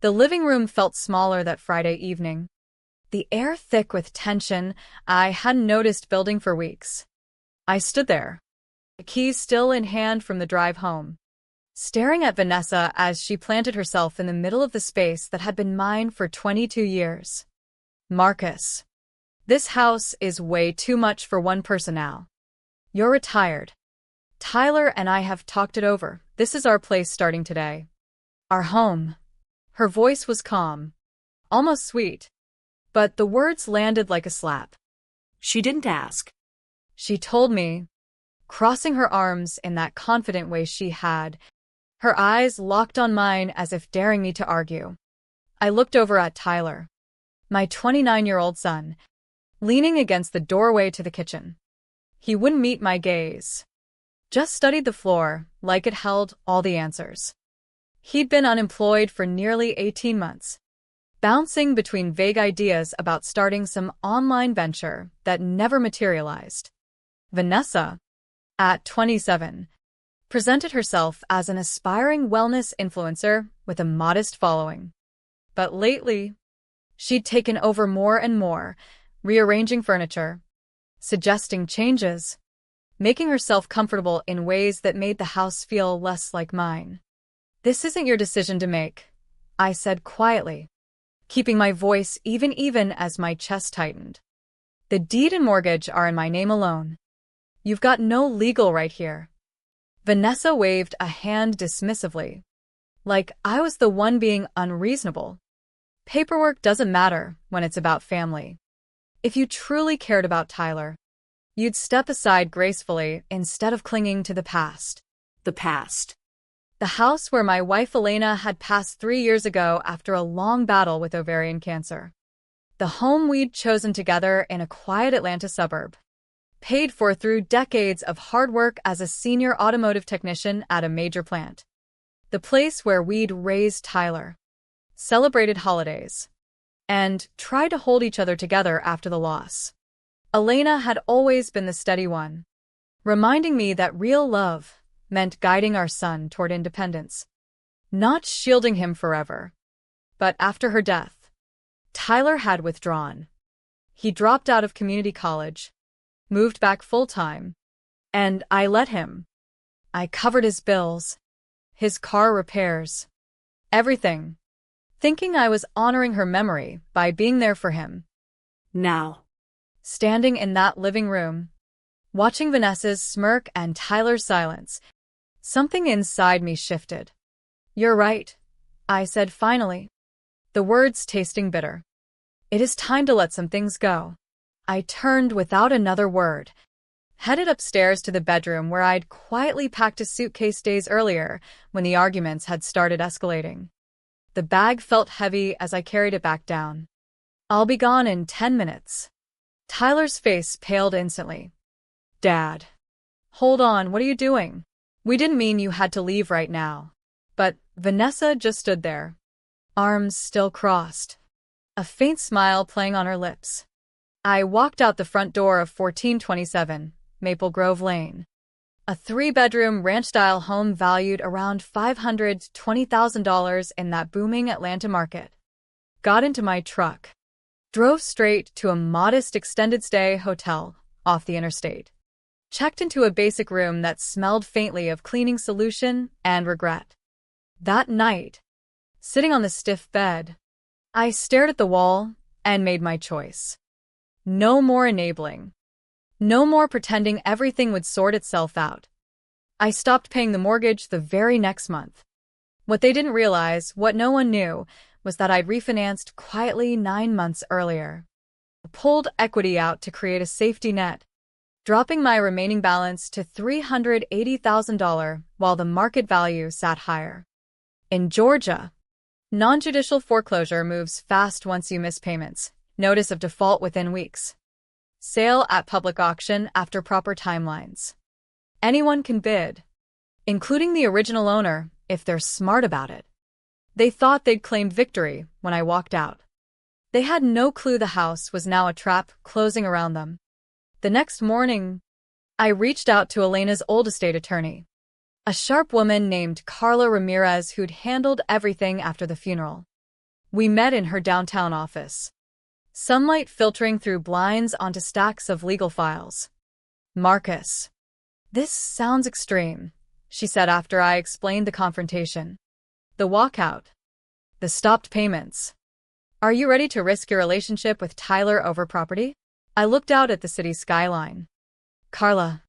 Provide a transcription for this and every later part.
The living room felt smaller that Friday evening. The air thick with tension I hadn't noticed building for weeks. I stood there, the keys still in hand from the drive home, staring at Vanessa as she planted herself in the middle of the space that had been mine for 22 years. Marcus, this house is way too much for one person now. You're retired. Tyler and I have talked it over. This is our place starting today. Our home. Her voice was calm, almost sweet, but the words landed like a slap. She didn't ask. She told me, crossing her arms in that confident way she had, her eyes locked on mine as if daring me to argue. I looked over at Tyler, my 29-year-old son, leaning against the doorway to the kitchen. He wouldn't meet my gaze, just studied the floor like it held all the answers. He'd been unemployed for nearly 18 months, bouncing between vague ideas about starting some online venture that never materialized. Vanessa, at 27, presented herself as an aspiring wellness influencer with a modest following. But lately, she'd taken over more and more, rearranging furniture, suggesting changes, making herself comfortable in ways that made the house feel less like mine. "This isn't your decision to make," I said quietly, keeping my voice even as my chest tightened. "The deed and mortgage are in my name alone. You've got no legal right here." Vanessa waved a hand dismissively, like I was the one being unreasonable. "Paperwork doesn't matter when it's about family. If you truly cared about Tyler, you'd step aside gracefully instead of clinging to the past." The past. The house where my wife Elena had passed 3 years ago after a long battle with ovarian cancer. The home we'd chosen together in a quiet Atlanta suburb, paid for through decades of hard work as a senior automotive technician at a major plant. The place where we'd raised Tyler, celebrated holidays, and tried to hold each other together after the loss. Elena had always been the steady one, reminding me that real love meant guiding our son toward independence, not shielding him forever. But after her death, Tyler had withdrawn. He dropped out of community college, moved back full-time, and I let him. I covered his bills, his car repairs, everything, thinking I was honoring her memory by being there for him. Now, standing in that living room, watching Vanessa's smirk and Tyler's silence, something inside me shifted. "You're right," I said finally, the words tasting bitter. "It is time to let some things go." I turned without another word, headed upstairs to the bedroom where I'd quietly packed a suitcase days earlier when the arguments had started escalating. The bag felt heavy as I carried it back down. "I'll be gone in 10 minutes. Tyler's face paled instantly. "Dad. Hold on, what are you doing? We didn't mean you had to leave right now." But Vanessa just stood there, arms still crossed, a faint smile playing on her lips. I walked out the front door of 1427 Maple Grove Lane, a 3-bedroom ranch-style home valued around $520,000 in that booming Atlanta market. Got into my truck, drove straight to a modest extended-stay hotel off the interstate, checked into a basic room that smelled faintly of cleaning solution and regret. That night, sitting on the stiff bed, I stared at the wall and made my choice. No more enabling. No more pretending everything would sort itself out. I stopped paying the mortgage the very next month. What they didn't realize, what no one knew, was that I'd refinanced quietly 9 months earlier. Pulled equity out to create a safety net, dropping my remaining balance to $380,000 while the market value sat higher. In Georgia, non-judicial foreclosure moves fast once you miss payments. Notice of default within weeks. Sale at public auction after proper timelines. Anyone can bid, including the original owner, if they're smart about it. They thought they'd claimed victory when I walked out. They had no clue the house was now a trap closing around them. The next morning, I reached out to Elena's old estate attorney, a sharp woman named Carla Ramirez who'd handled everything after the funeral. We met in her downtown office, sunlight filtering through blinds onto stacks of legal files. "Marcus, this sounds extreme," she said after I explained the confrontation. "The walkout. The stopped payments. Are you ready to risk your relationship with Tyler over property?" I looked out at the city skyline. "Carla,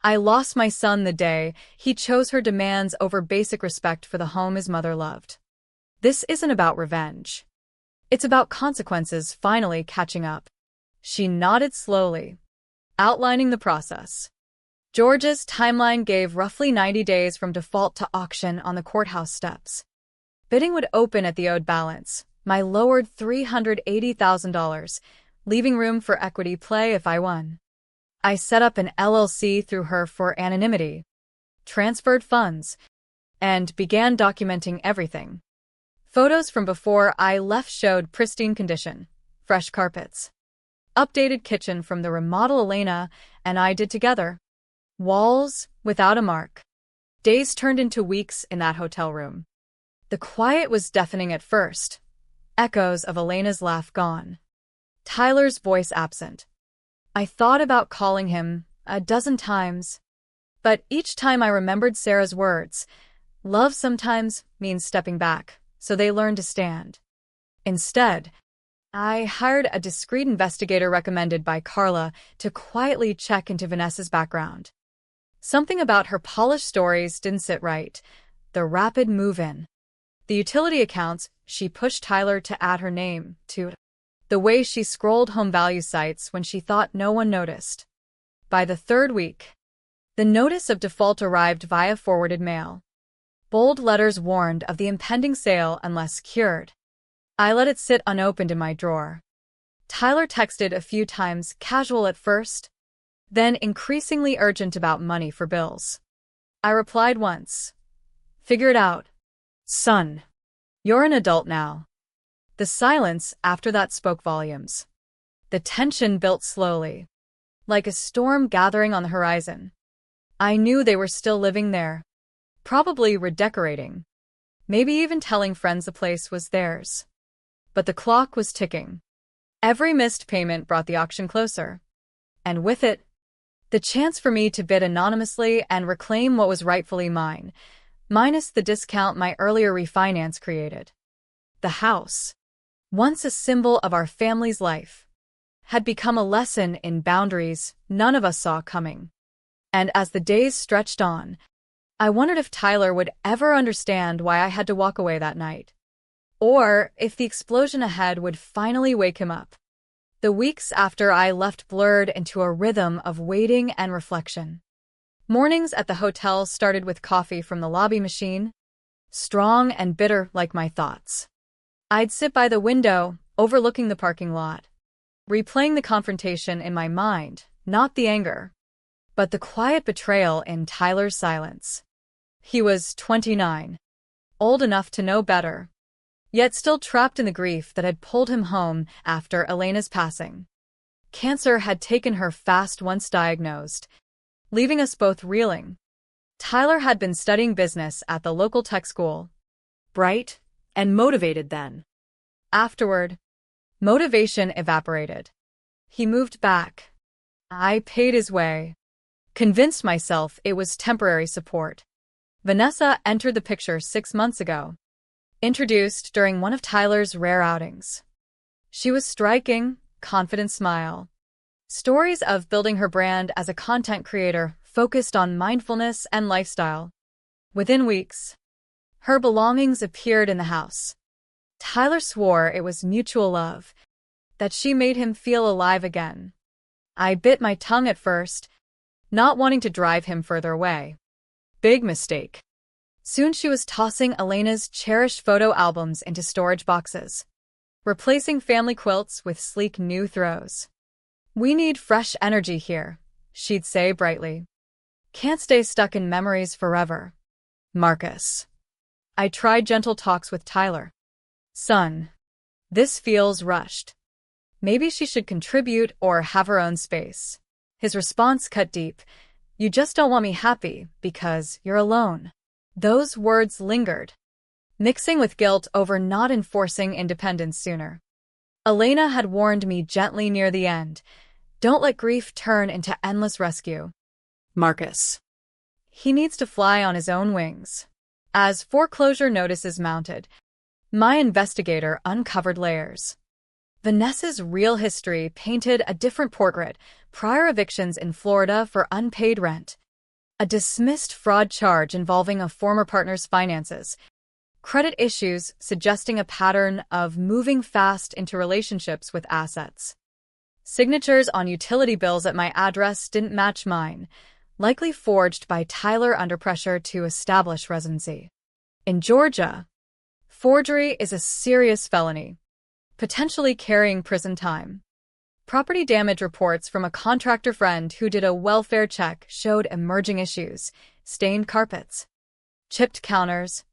I lost my son the day he chose her demands over basic respect for the home his mother loved. This isn't about revenge. It's about consequences finally catching up." She nodded slowly, outlining the process. George's timeline gave roughly 90 days from default to auction on the courthouse steps. Bidding would open at the owed balance, my lowered $380,000, leaving room for equity play if I won. I set up an LLC through her for anonymity, transferred funds, and began documenting everything. Photos from before I left showed pristine condition, fresh carpets, updated kitchen from the remodel Elena and I did together, walls without a mark. Days turned into weeks in that hotel room. The quiet was deafening at first, echoes of Elena's laugh gone, Tyler's voice absent. I thought about calling him a dozen times, but each time I remembered Sarah's words, "Love sometimes means stepping back, so they learn to stand." Instead, I hired a discreet investigator recommended by Carla to quietly check into Vanessa's background. Something about her polished stories didn't sit right. The rapid move-in, the utility accounts she pushed Tyler to add her name to, the way she scrolled home value sites when she thought no one noticed. By the third week, the notice of default arrived via forwarded mail. Bold letters warned of the impending sale unless cured. I let it sit unopened in my drawer. Tyler texted a few times, casual at first, then increasingly urgent about money for bills. I replied once, "Figure it out. Son, you're an adult now." The silence after that spoke volumes. The tension built slowly, like a storm gathering on the horizon. I knew they were still living there, probably redecorating, maybe even telling friends the place was theirs. But the clock was ticking. Every missed payment brought the auction closer, and with it, the chance for me to bid anonymously and reclaim what was rightfully mine, minus the discount my earlier refinance created. The house, once a symbol of our family's life, had become a lesson in boundaries none of us saw coming. And as the days stretched on, I wondered if Tyler would ever understand why I had to walk away that night, or if the explosion ahead would finally wake him up. The weeks after I left blurred into a rhythm of waiting and reflection. Mornings at the hotel started with coffee from the lobby machine, strong and bitter like my thoughts. I'd sit by the window, overlooking the parking lot, replaying the confrontation in my mind, not the anger, but the quiet betrayal in Tyler's silence. He was 29, old enough to know better, yet still trapped in the grief that had pulled him home after Elena's passing. Cancer had taken her fast once diagnosed, leaving us both reeling. Tyler had been studying business at the local tech school, Bright and motivated then. Afterward, motivation evaporated. He moved back. I paid his way, convinced myself it was temporary support. Vanessa entered the picture 6 months ago, introduced during one of Tyler's rare outings. She was striking, confident smile. Stories of building her brand as a content creator focused on mindfulness and lifestyle. Within weeks, her belongings appeared in the house. Tyler swore it was mutual love, that she made him feel alive again. I bit my tongue at first, not wanting to drive him further away. Big mistake. Soon she was tossing Elena's cherished photo albums into storage boxes, replacing family quilts with sleek new throws. "We need fresh energy here," she'd say brightly. "Can't stay stuck in memories forever." "Marcus." I tried gentle talks with Tyler. "Son, this feels rushed. Maybe she should contribute or have her own space." His response cut deep. "You just don't want me happy because you're alone." Those words lingered. mixing with guilt over not enforcing independence sooner. Elena had warned me gently near the end, don't let grief turn into endless rescue. Marcus. He needs to fly on his own wings. As foreclosure notices mounted, my investigator uncovered layers. Vanessa's real history painted a different portrait: prior evictions in Florida for unpaid rent, a dismissed fraud charge involving a former partner's finances, credit issues suggesting a pattern of moving fast into relationships with assets. Signatures on utility bills at my address didn't match mine, likely forged by Tyler under pressure to establish residency. In Georgia, forgery is a serious felony, potentially carrying prison time. Property damage reports from a contractor friend who did a welfare check showed emerging issues: stained carpets, chipped counters,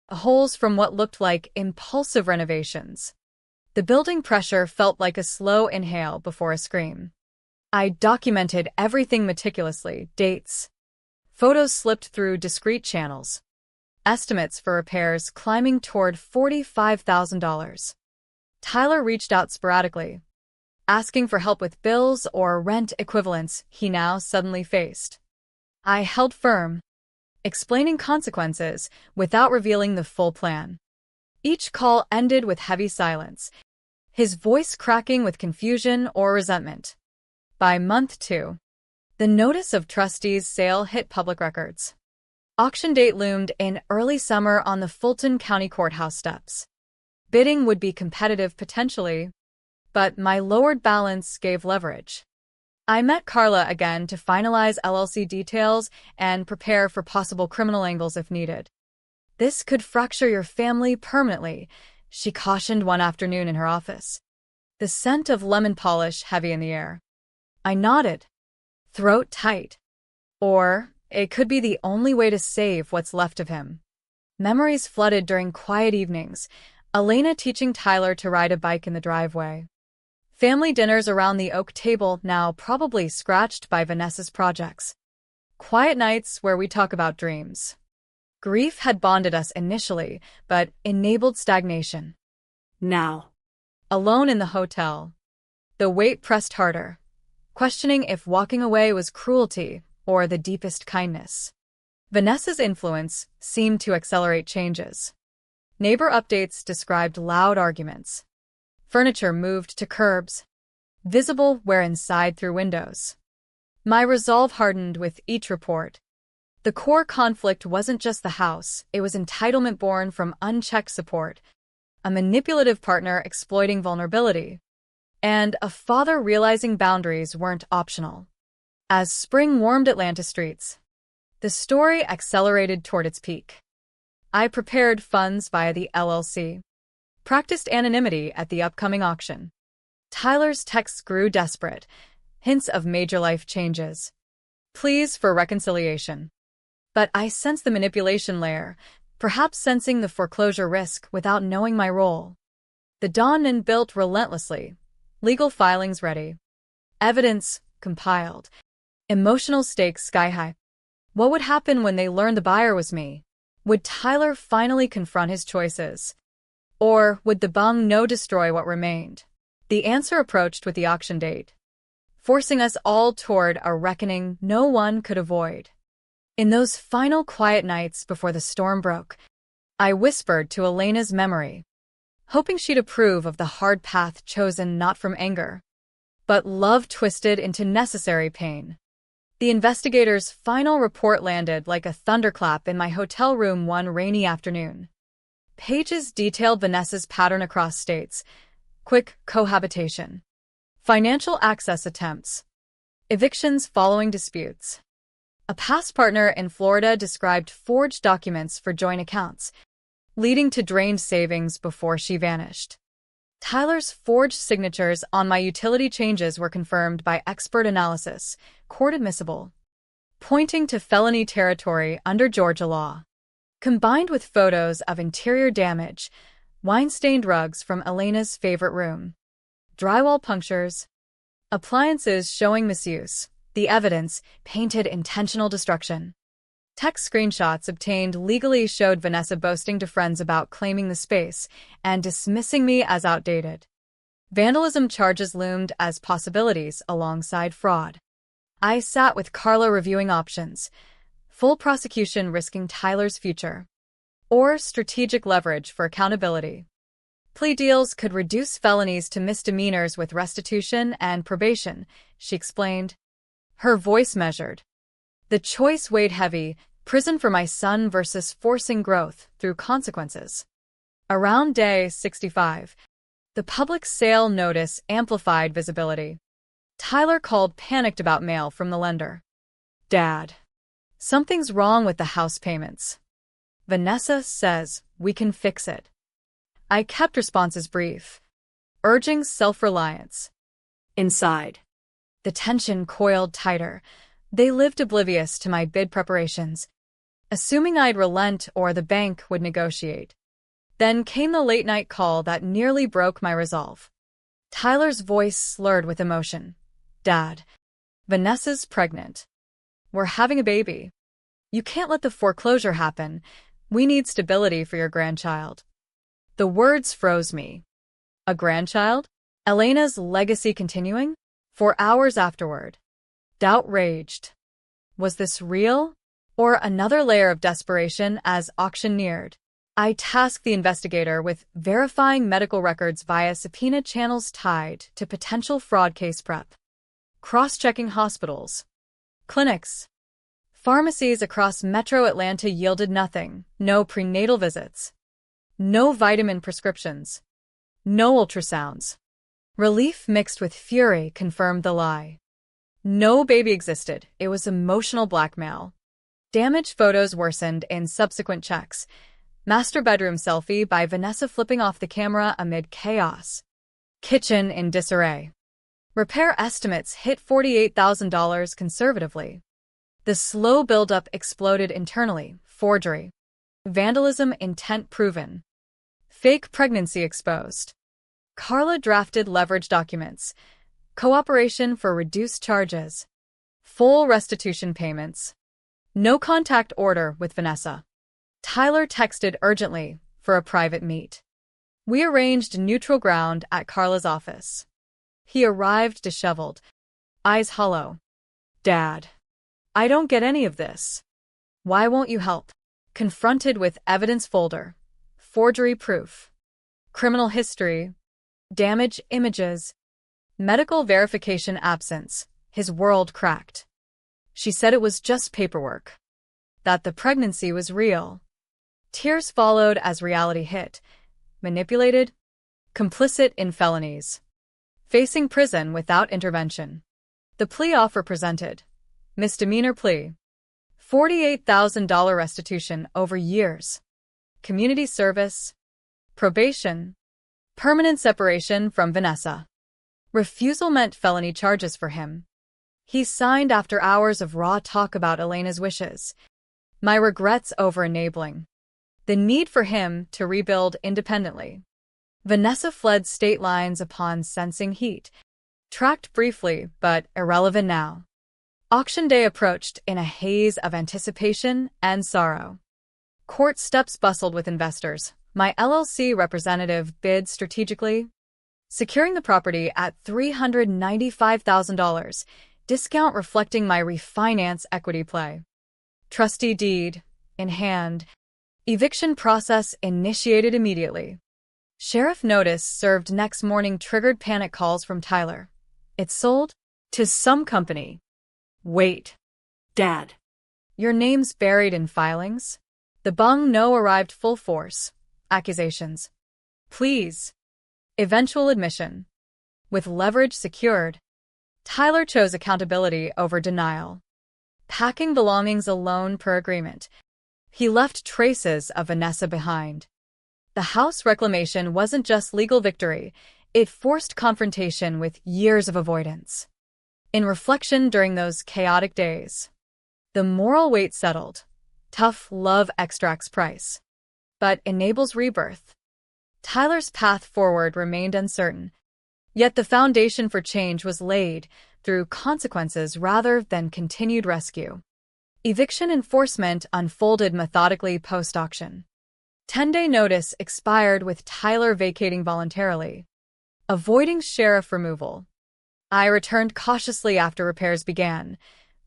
holes from what looked like impulsive renovations. The building pressure felt like a slow inhale before a scream. I documented everything meticulously: dates, photos slipped through discrete channels, estimates for repairs climbing toward $45,000. Tyler reached out sporadically, asking for help with bills or rent equivalents he now suddenly faced. I held firm, explaining consequences without revealing the full plan. Each call ended with heavy silence, his voice cracking with confusion or resentment. By month 2, the notice of trustees sale hit public records. Auction date loomed in early summer on the Fulton County Courthouse steps. Bidding would be competitive potentially, but my lowered balance gave leverage. I met Carla again to finalize LLC details and prepare for possible criminal angles if needed. This could fracture your family permanently, she cautioned one afternoon in her office, the scent of lemon polish heavy in the air. I nodded, throat tight. Or it could be the only way to save what's left of him. Memories flooded during quiet evenings, Elena teaching Tyler to ride a bike in the driveway. Family dinners around the oak table, now probably scratched by Vanessa's projects. Quiet nights where we talk about dreams. Grief had bonded us initially, but enabled stagnation. Now. Alone in the hotel, the weight pressed harder, questioning if walking away was cruelty or the deepest kindness. Vanessa's influence seemed to accelerate changes. Neighbor updates described loud arguments. Furniture moved to curbs, visible where inside through windows. My resolve hardened with each report. The core conflict wasn't just the house, it was entitlement born from unchecked support, a manipulative partner exploiting vulnerability, and a father realizing boundaries weren't optional. As spring warmed Atlanta streets, the story accelerated toward its peak. I prepared funds via the LLC, practiced anonymity at the upcoming auction. Tyler's texts grew desperate, hints of major life changes, pleas for reconciliation. But I sensed the manipulation layer, perhaps sensing the foreclosure risk without knowing my role. The dawnman built relentlessly, legal filings ready, evidence compiled, emotional stakes sky high. What would happen when they learned the buyer was me? Would Tyler finally confront his choices? Or would the bung no destroy what remained? The answer approached with the auction date, forcing us all toward a reckoning no one could avoid. In those final quiet nights before the storm broke, I whispered to Elena's memory, hoping she'd approve of the hard path chosen not from anger, but love twisted into necessary pain. The investigator's final report landed like a thunderclap in my hotel room one rainy afternoon. Pages detailed Vanessa's pattern across states: quick cohabitation, financial access attempts, evictions following disputes. A past partner in Florida described forged documents for joint accounts, leading to drained savings before she vanished. Tyler's forged signatures on my utility changes were confirmed by expert analysis, court admissible, pointing to felony territory under Georgia law. Combined with photos of interior damage, wine-stained rugs from Elena's favorite room, drywall punctures, appliances showing misuse, the evidence painted intentional destruction. Text screenshots obtained legally showed Vanessa boasting to friends about claiming the space and dismissing me as outdated. Vandalism charges loomed as possibilities alongside fraud. I sat with Carla reviewing options: full prosecution risking Tyler's future, or strategic leverage for accountability. Plea deals could reduce felonies to misdemeanors with restitution and probation, she explained. Her voice measured. The choice weighed heavy: prison for my son versus forcing growth through consequences. Around day 65, the public sale notice amplified visibility. Tyler called panicked about mail from the lender. "Dad, something's wrong with the house payments. Vanessa says we can fix it." I kept responses brief, urging self-reliance. Inside, The tension coiled tighter. They lived oblivious to my bid preparations, assuming I'd relent or the bank would negotiate. Then came the late-night call that nearly broke my resolve. Tyler's voice slurred with emotion. "Dad, Vanessa's pregnant. We're having a baby. You can't let the foreclosure happen. We need stability for your grandchild." The words froze me. A grandchild? Elena's legacy continuing? For hours afterward, doubt raged. Was this real? Or another layer of desperation as auction neared? I tasked the investigator with verifying medical records via subpoena channels tied to potential fraud case prep. Cross-checking hospitals, clinics, pharmacies across Metro Atlanta yielded nothing. No prenatal visits, no vitamin prescriptions, no ultrasounds. Relief mixed with fury confirmed the lie. No baby existed. It was emotional blackmail. Damaged photos worsened in subsequent checks. Master bedroom selfie by Vanessa flipping off the camera amid chaos. Kitchen in disarray. Repair estimates hit $48,000 conservatively. The slow buildup exploded internally. Forgery. Vandalism intent proven. Fake pregnancy exposed. Carla drafted leverage documents. Cooperation for reduced charges. Full restitution payments. No contact order with Vanessa. Tyler texted urgently for a private meet. We arranged neutral ground at Carla's office. He arrived disheveled, eyes hollow. "Dad, I don't get any of this. Why won't you help?" Confronted with evidence folder, forgery proof, criminal history, damaged images, medical verification absence, his world cracked. She said it was just paperwork, that the pregnancy was real. Tears followed as reality hit. Manipulated, complicit in felonies, facing prison without intervention. The plea offer presented: misdemeanor plea, $48,000 restitution over years, community service, probation, permanent separation from Vanessa. Refusal meant felony charges for him. He signed after hours of raw talk about Elena's wishes. My regrets over enabling. The need for him to rebuild independently. Vanessa fled state lines upon sensing heat. Tracked briefly, but irrelevant now. Auction day approached in a haze of anticipation and sorrow. Court steps bustled with investors. My LLC representative bid strategically, securing the property at $395,000, discount reflecting my refinance equity play. Trustee deed in hand. Eviction process initiated immediately. Sheriff notice served next morning triggered panic calls from Tyler. It's sold to some company. Wait. Dad. Your name's buried in filings? The bung no arrived full force. Accusations. Pleas. Eventual admission. With leverage secured, Tyler chose accountability over denial. Packing belongings alone per agreement, he left traces of Vanessa behind. The house reclamation wasn't just legal victory, it forced confrontation with years of avoidance. In reflection during those chaotic days, the moral weight settled. Tough love extracts price, but enables rebirth. Tyler's path forward remained uncertain, yet the foundation for change was laid through consequences rather than continued rescue. Eviction enforcement unfolded methodically post-auction. 10-day notice expired with Tyler vacating voluntarily. Avoiding sheriff removal. I returned cautiously after repairs began.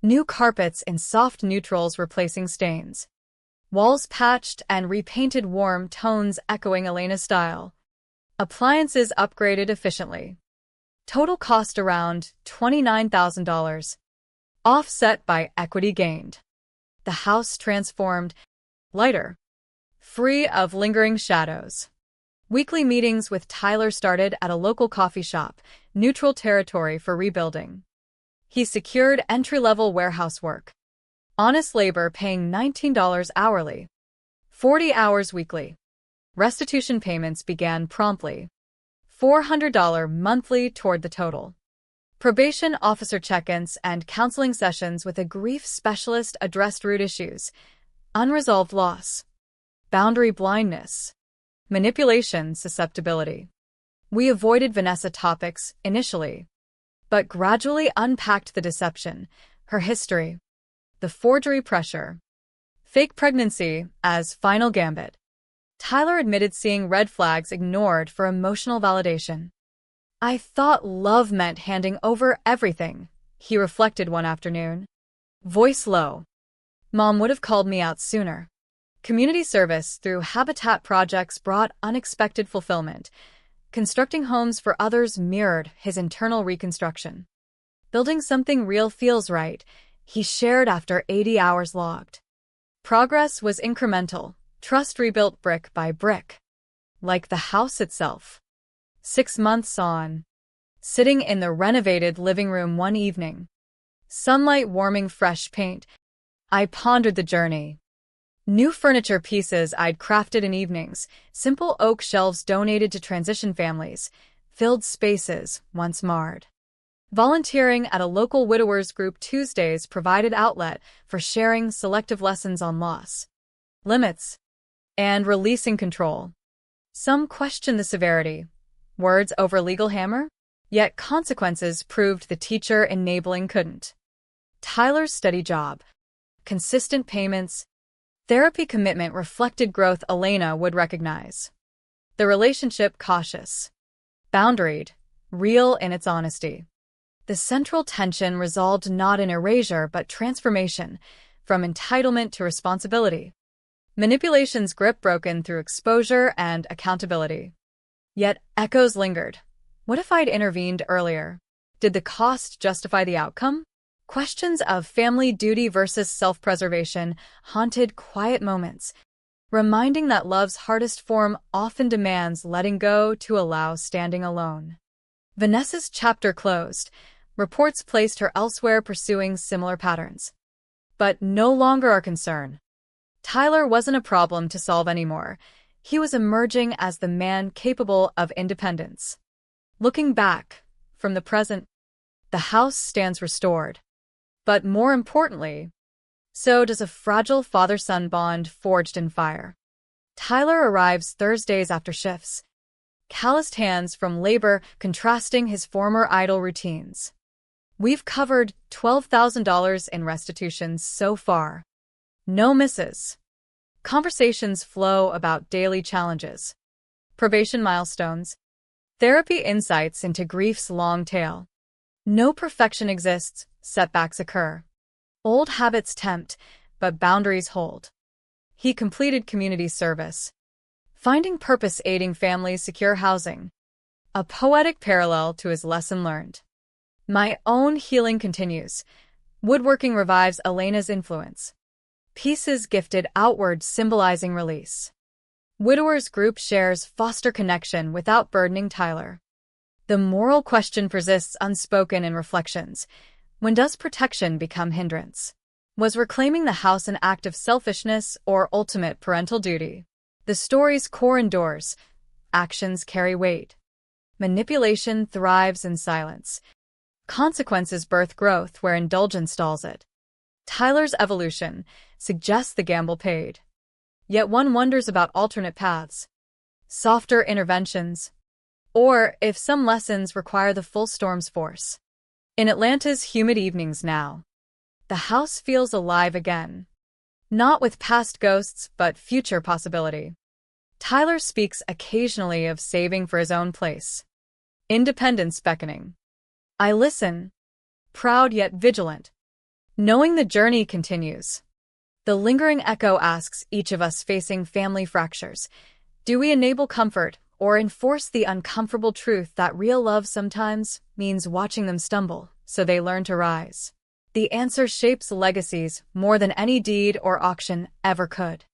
New carpets in soft neutrals replacing stains. Walls patched and repainted, warm tones echoing Elena's style. Appliances upgraded efficiently. Total cost around $29,000. Offset by equity gained. The house transformed, lighter, free of lingering shadows. Weekly meetings with Tyler started at a local coffee shop, neutral territory for rebuilding. He secured entry-level warehouse work. Honest labor paying $19 hourly. 40 hours weekly. Restitution payments began promptly. $400 monthly toward the total. Probation officer check-ins and counseling sessions with a grief specialist addressed root issues. Unresolved loss. Boundary blindness. Manipulation susceptibility. We avoided Vanessa topics initially, but gradually unpacked the deception, her history, the forgery pressure, fake pregnancy as final gambit. Tyler admitted seeing red flags ignored for emotional validation. I thought love meant handing over everything, he reflected one afternoon. Voice low. Mom would have called me out sooner. Community service through habitat projects brought unexpected fulfillment. Constructing homes for others mirrored his internal reconstruction. Building something real feels right, he shared after 80 hours logged. Progress was incremental, trust rebuilt brick by brick. Like the house itself. 6 months on. Sitting in the renovated living room one evening. Sunlight warming fresh paint. I pondered the journey. New furniture pieces I'd crafted in evenings, simple oak shelves donated to transition families, filled spaces once marred. Volunteering at a local widowers group Tuesdays provided outlet for sharing selective lessons on loss, limits, and releasing control. Some questioned the severity. Words over legal hammer? Yet consequences proved the teacher enabling couldn't. Tyler's steady job, consistent payments, therapy commitment reflected growth Elena would recognize. The relationship cautious, boundaried, real in its honesty. The central tension resolved not in erasure but transformation, from entitlement to responsibility. Manipulation's grip broken through exposure and accountability. Yet echoes lingered. What if I'd intervened earlier? Did the cost justify the outcome? Questions of family duty versus self-preservation haunted quiet moments, reminding that love's hardest form often demands letting go to allow standing alone. Vanessa's chapter closed. Reports placed her elsewhere pursuing similar patterns. But no longer our concern. Tyler wasn't a problem to solve anymore. He was emerging as the man capable of independence. Looking back, from the present, the house stands restored. But more importantly, so does a fragile father-son bond forged in fire. Tyler arrives Thursdays after shifts, calloused hands from labor contrasting his former idle routines. We've covered $12,000 in restitutions so far. No misses. Conversations flow about daily challenges, probation milestones, therapy insights into grief's long tail. No perfection exists, setbacks occur. Old habits tempt, but boundaries hold. He completed community service, finding purpose aiding families secure housing. A poetic parallel to his lesson learned. My own healing continues. Woodworking revives Elena's influence. Pieces gifted outward symbolizing release. Widowers group shares foster connection without burdening Tyler. The moral question persists unspoken in reflections. When does protection become hindrance? Was reclaiming the house an act of selfishness or ultimate parental duty? The story's core endures. Actions carry weight. Manipulation thrives in silence. Consequences birth growth where indulgence stalls it. Tyler's evolution suggests the gamble paid. Yet one wonders about alternate paths. Softer interventions. Or if some lessons require the full storm's force. In Atlanta's humid evenings now, The house feels alive again. Not with past ghosts, but future possibility. Tyler speaks occasionally of saving for his own place. Independence beckoning. I listen, proud yet vigilant, knowing the journey continues. The lingering echo asks each of us facing family fractures, do we enable comfort or enforce the uncomfortable truth that real love sometimes means watching them stumble so they learn to rise? The answer shapes legacies more than any deed or auction ever could.